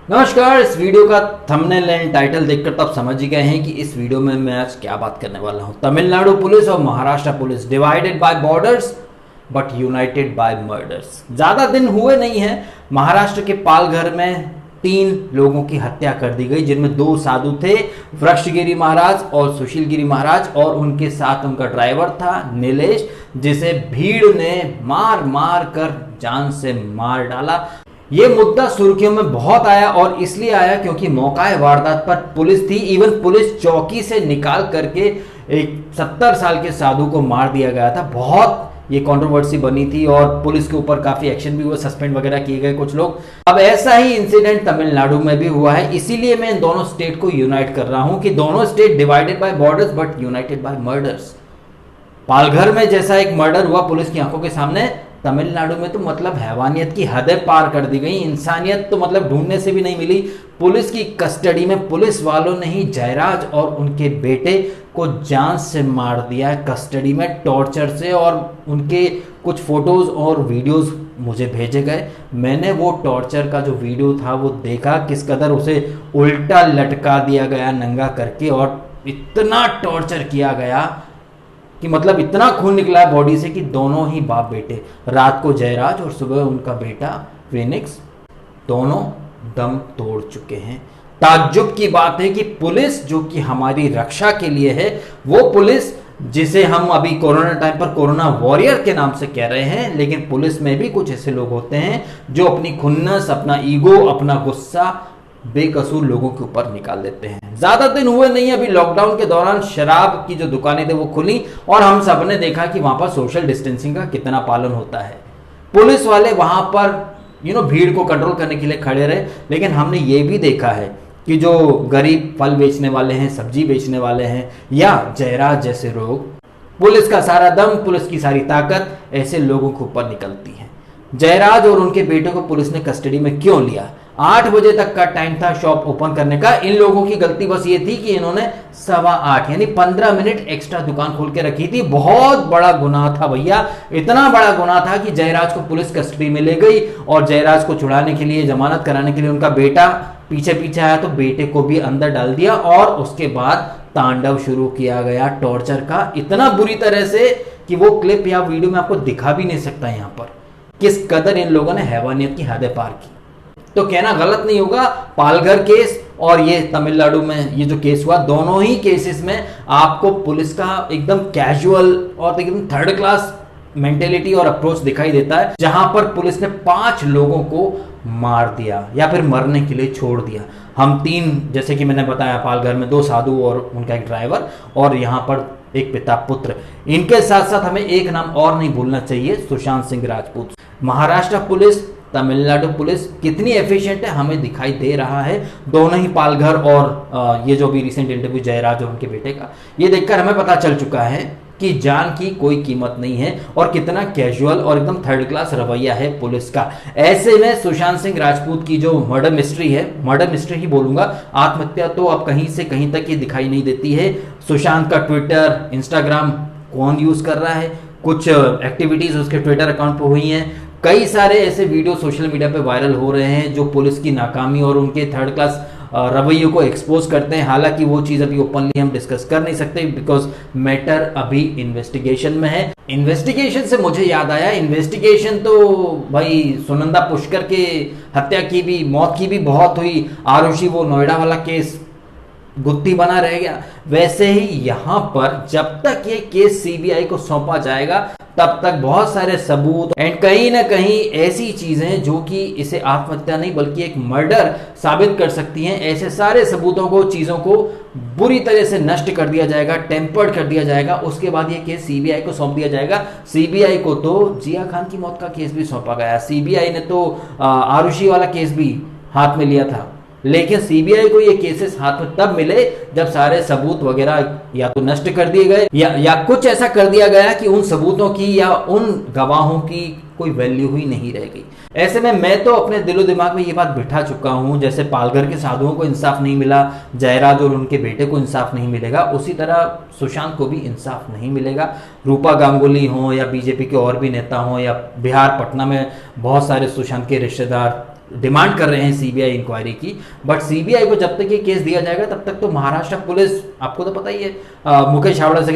नमस्कार। इस वीडियो का थंबनेल एंड टाइटल देखकर तो आप समझ ही गए हैं कि इस वीडियो में मैं आज क्या बात करने वाला हूं। तमिलनाडु पुलिस और Maharashtra police divided by borders but united by murders. ज्यादा दिन हुए नहीं हैं, महाराष्ट्र के पालघर में 3 लोगों की हत्या कर दी गई, जिनमें 2 साधु थे, वृक्षगिरी महाराज और सुशीलगिरी महाराज, और उनके साथ उनका ड्राइवर था नीलेश, जिसे भीड़ ने मार मार कर जान से मार डाला। ये मुद्दा सुर्खियों में बहुत आया, और इसलिए आया क्योंकि मौका वारदात पर पुलिस थी। इवन पुलिस चौकी से निकाल करके एक 70 साल के साधु को मार दिया गया था। बहुत ये कंट्रोवर्सी बनी थी और पुलिस के ऊपर काफी एक्शन भी हुआ, सस्पेंड वगैरह किए गए कुछ लोग। अब ऐसा ही इंसिडेंट तमिलनाडु में भी हुआ है, इसीलिए मैं इन दोनों स्टेट को यूनाइट कर रहा हूं कि दोनों state divided by borders but united by murders. Palghar में जैसा एक मर्डर हुआ पुलिस की आंखों के सामने, तमिलनाडु में तो मतलब हैवानियत की हदें पार कर दी गई। इंसानियत तो मतलब ढूंढने से भी नहीं मिली। पुलिस की कस्टडी में पुलिस वालों ने ही जयराज और उनके बेटे को जान से मार दिया है, कस्टडी में टॉर्चर से। और उनके कुछ फोटोज और वीडियोस मुझे भेजे गए। मैंने वो टॉर्चर का जो वीडियो था वो देखा, किस कदर उसे उल्टा लटका दिया गया नंगा करके, और इतना टॉर्चर किया गया कि मतलब इतना खून निकला बॉडी से कि दोनों ही बाप बेटे, रात को जयराज और सुबह उनका बेटा फिनिक्स, दोनों दम तोड़ चुके हैं। ताज्जुब की बात है कि पुलिस जो कि हमारी रक्षा के लिए है, वो पुलिस जिसे हम अभी कोरोना टाइम पर कोरोना वॉरियर के नाम से कह रहे हैं, लेकिन पुलिस में भी कुछ ऐसे लोग होते हैं जो अपनी खुन्नस, अपना ईगो, अपना गुस्सा बेकसूर लोगों के ऊपर निकाल देते हैं। ज्यादा दिन हुए नहीं, अभी लॉकडाउन के दौरान शराब की जो दुकानें थी वो खुली, और हम सब ने देखा कि वहां पर सोशल डिस्टेंसिंग का कितना पालन होता है। पुलिस वाले वहां पर भीड़ को कंट्रोल करने के लिए खड़े रहे, लेकिन हमने ये भी देखा है कि जो गरीब फल बेचने वाले हैं, सब्जी बेचने वाले हैं, या जयराज जैसे लोग, पुलिस का सारा दम, पुलिस की सारी ताकत ऐसे लोगों के ऊपर निकलती है। जयराज और उनके बेटे को पुलिस ने कस्टडी में क्यों लिया? 8 बजे तक का टाइम था शॉप ओपन करने का। इन लोगों की गलती बस ये थी कि इन्होंने 8:15 यानी 15 मिनट एक्स्ट्रा दुकान खोल के रखी थी। बहुत बड़ा गुनाह था भैया, इतना बड़ा गुनाह था कि जयराज को पुलिस कस्टडी में ले गई, और जयराज को छुड़ाने के लिए, जमानत कराने के लिए उनका बेटा पीछे पीछे आया, तो बेटे को भी अंदर डाल दिया, और उसके बाद तांडव शुरू किया गया टॉर्चर का, इतना बुरी तरह से कि वो क्लिप या वीडियो में आपको दिखा भी नहीं सकता यहां पर, किस कदर इन लोगों ने हैवानियत की हदें पार की। तो कहना गलत नहीं होगा, पालघर केस और ये तमिलनाडु में ये जो केस हुआ, दोनों ही केसेस में आपको पुलिस का एकदम कैजुअल और एकदम थर्ड क्लास मेंटेलिटी और अप्रोच दिखाई देता है, जहां पर पुलिस ने 5 लोगों को मार दिया या फिर मरने के लिए छोड़ दिया। हम 3, जैसे कि मैंने बताया, पालघर में 2 साधु और उनका एक ड्राइवर, और यहाँ पर एक पिता पुत्र। इनके साथ साथ हमें एक नाम और नहीं भूलना चाहिए, सुशांत सिंह राजपूत। महाराष्ट्र पुलिस, तमिलनाडु पुलिस कितनी एफिशिएंट है हमें दिखाई दे रहा है। दोनों ही पालघर और ये जो भी रिसेंट इंटरव्यू जयराज और उनके बेटे का, ये देखकर हमें पता चल चुका है कि जान की कोई कीमत नहीं है, और कितना कैजुअल और एकदम थर्ड क्लास रवैया है पुलिस का। ऐसे में सुशांत सिंह राजपूत की जो मर्डर मिस्ट्री है, मर्डर मिस्ट्री ही बोलूंगा, आत्महत्या तो अब कहीं से कहीं तक ये दिखाई नहीं देती है। सुशांत का ट्विटर, इंस्टाग्राम कौन यूज कर रहा है, कुछ एक्टिविटीज उसके ट्विटर अकाउंट पर हुई हैं। कई सारे ऐसे वीडियो सोशल मीडिया पे वायरल हो रहे हैं जो पुलिस की नाकामी और उनके थर्ड क्लास रवैयों को एक्सपोज करते हैं। हालांकि वो चीज अभी ओपनली हम डिस्कस कर नहीं सकते, बिकॉज मैटर अभी इन्वेस्टिगेशन में है। इन्वेस्टिगेशन से मुझे याद आया, इन्वेस्टिगेशन तो भाई सुनंदा पुष्कर के हत्या की भी, मौत की भी बहुत हुई। आरुषि वो नोएडा वाला केस गुत्थी बना रह गया। वैसे ही यहां पर जब तक ये केस सीबीआई को सौंपा जाएगा, तब तक बहुत सारे सबूत एंड कहीं ना कहीं ऐसी चीजें जो कि इसे आत्महत्या नहीं बल्कि एक मर्डर साबित कर सकती हैं, ऐसे सारे सबूतों को, चीजों को बुरी तरह से नष्ट कर दिया जाएगा, टेम्पर्ड कर दिया जाएगा। उसके बाद ये केस सीबीआई को सौंप दिया जाएगा। सीबीआई को तो जिया खान की मौत का केस भी सौंपा गया, सीबीआई ने तो आरुषि वाला केस भी हाथ में लिया था, लेकिन सीबीआई को ये केसेस हाथ में तब मिले जब सारे सबूत वगैरह या तो नष्ट कर दिए गए या कुछ ऐसा कर दिया गया कि उन सबूतों की या उन गवाहों की कोई वैल्यू ही नहीं रह गई। ऐसे में मैं तो अपने दिलो दिमाग में ये बात बिठा चुका हूं, जैसे पालघर के साधुओं को इंसाफ नहीं मिला, जयराज और उनके बेटे को इंसाफ नहीं मिलेगा, उसी तरह सुशांत को भी इंसाफ नहीं मिलेगा। रूपा गांगुली हो या बीजेपी के और भी नेता हो या बिहार पटना में बहुत सारे सुशांत के रिश्तेदार डिमांड कर रहे हैं सीबीआई इंक्वायरी की। बट सीबीआई को जब तक ये केस दिया जाएगा तब तक तो महाराष्ट्र पुलिस, आपको तो पता ही है, मुकेश हावड़ा से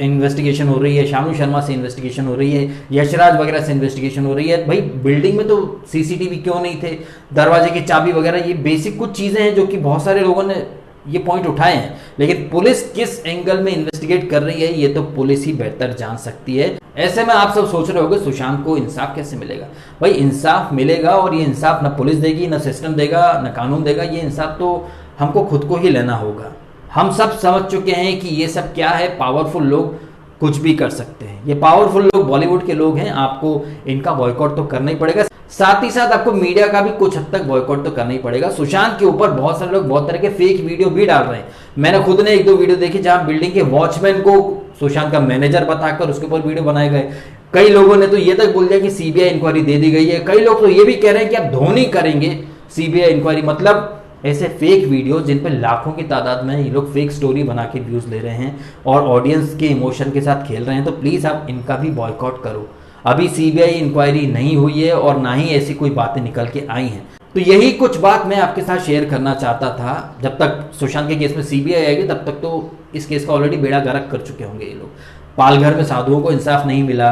इन्वेस्टिगेशन हो रही है, शानू शर्मा से इन्वेस्टिगेशन हो रही है, यशराज वगैरह से इन्वेस्टिगेशन हो रही है। भाई बिल्डिंग में तो सीसीटीवी क्यों नहीं थे, दरवाजे की चाबी वगैरह, ये बेसिक कुछ चीज़ें हैं जो कि बहुत सारे लोगों ने ये पॉइंट उठाए हैं। लेकिन पुलिस किस एंगल में इन्वेस्टिगेट कर रही है ये तो पुलिस ही बेहतर जान सकती है। ऐसे में आप सब सोच रहे होंगे सुशांत को इंसाफ कैसे मिलेगा। भाई इंसाफ मिलेगा, और ये इंसाफ ना पुलिस देगी, ना सिस्टम देगा, ना कानून देगा। ये इंसाफ तो हमको खुद को ही लेना होगा। हम सब समझ चुके हैं कि ये सब क्या है, पावरफुल लोग कुछ भी कर सकते हैं। ये पावरफुल लोग बॉलीवुड के लोग हैं, आपको इनका बॉयकॉट तो करना ही पड़ेगा। साथ ही साथ आपको मीडिया का भी कुछ हद तक बॉयकॉट तो करना ही पड़ेगा। सुशांत के ऊपर बहुत सारे लोग बहुत तरह के फेक वीडियो भी डाल रहे हैं। मैंने खुद ने 1-2 वीडियो देखी जहां बिल्डिंग के वॉचमैन को सुशांत का मैनेजर बताकर उसके ऊपर वीडियो बनाए गए। कई लोगों ने तो ये तक बोल दिया कि सीबीआई इंक्वायरी दे दी गई है। कई लोग तो ये भी कह रहे हैं कि अब धोनी करेंगे सीबीआई इंक्वायरी। मतलब ऐसे फेक वीडियो जिन पे लाखों की तादाद में ये लोग फेक स्टोरी बना के व्यूज ले रहे हैं और ऑडियंस के इमोशन के साथ खेल रहे हैं, तो प्लीज आप इनका भी बॉयकॉट करो। अभी सीबीआई इंक्वायरी नहीं हुई है और ना ही ऐसी कोई बातें निकल के आई हैं। तो यही कुछ बात मैं आपके साथ शेयर करना चाहता था। जब तक सुशांत के केस में सीबीआई आएगी तब तक तो इस केस का ऑलरेडी बेड़ा गर्क कर चुके होंगे ये लोग। पालघर में साधुओं को इंसाफ नहीं मिला,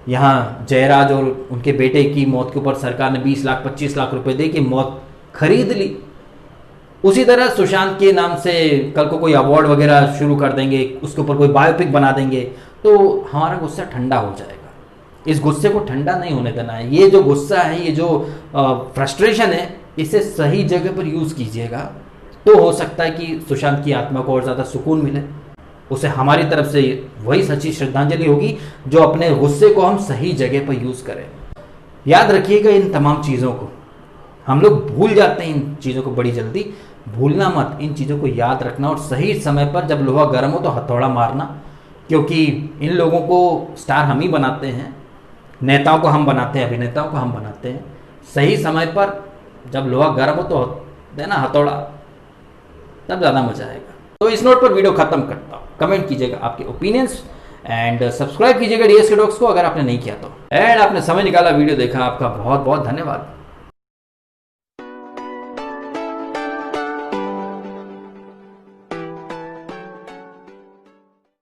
यहाँ जयराज और उनके बेटे की मौत के ऊपर सरकार ने 20 लाख 25 लाख रुपए दे के मौत खरीद ली। उसी तरह सुशांत के नाम से कल को कोई अवार्ड वगैरह शुरू कर देंगे, उसके ऊपर कोई बायोपिक बना देंगे, तो हमारा गुस्सा ठंडा हो जाएगा। इस गुस्से को ठंडा नहीं होने देना है। ये जो गुस्सा है, ये जो फ्रस्ट्रेशन है, इसे सही जगह पर यूज कीजिएगा तो हो सकता है कि सुशांत की आत्मा को और ज़्यादा सुकून मिले। उसे हमारी तरफ से वही सच्ची श्रद्धांजलि होगी जो अपने गुस्से को हम सही जगह पर यूज करें। याद रखिएगा इन तमाम चीज़ों को। हम लोग भूल जाते हैं इन चीज़ों को बड़ी जल्दी। भूलना मत, इन चीज़ों को याद रखना और सही समय पर जब लोहा गर्म हो तो हथौड़ा मारना, क्योंकि इन लोगों को स्टार हम ही बनाते हैं, नेताओं को हम बनाते हैं, अभिनेताओं को हम बनाते हैं। सही समय पर जब लोहा गर्म हो तो देना हथौड़ा, तब ज़्यादा मजा आएगा। तो इस नोट पर वीडियो खत्म करता हूँ। कमेंट कीजिएगा आपके ओपिनियंस एंड सब्सक्राइब कीजिएगा डीएसके टॉक्स को अगर आपने नहीं किया तो। एंड आपने समय निकाला, वीडियो देखा, आपका बहुत बहुत धन्यवाद।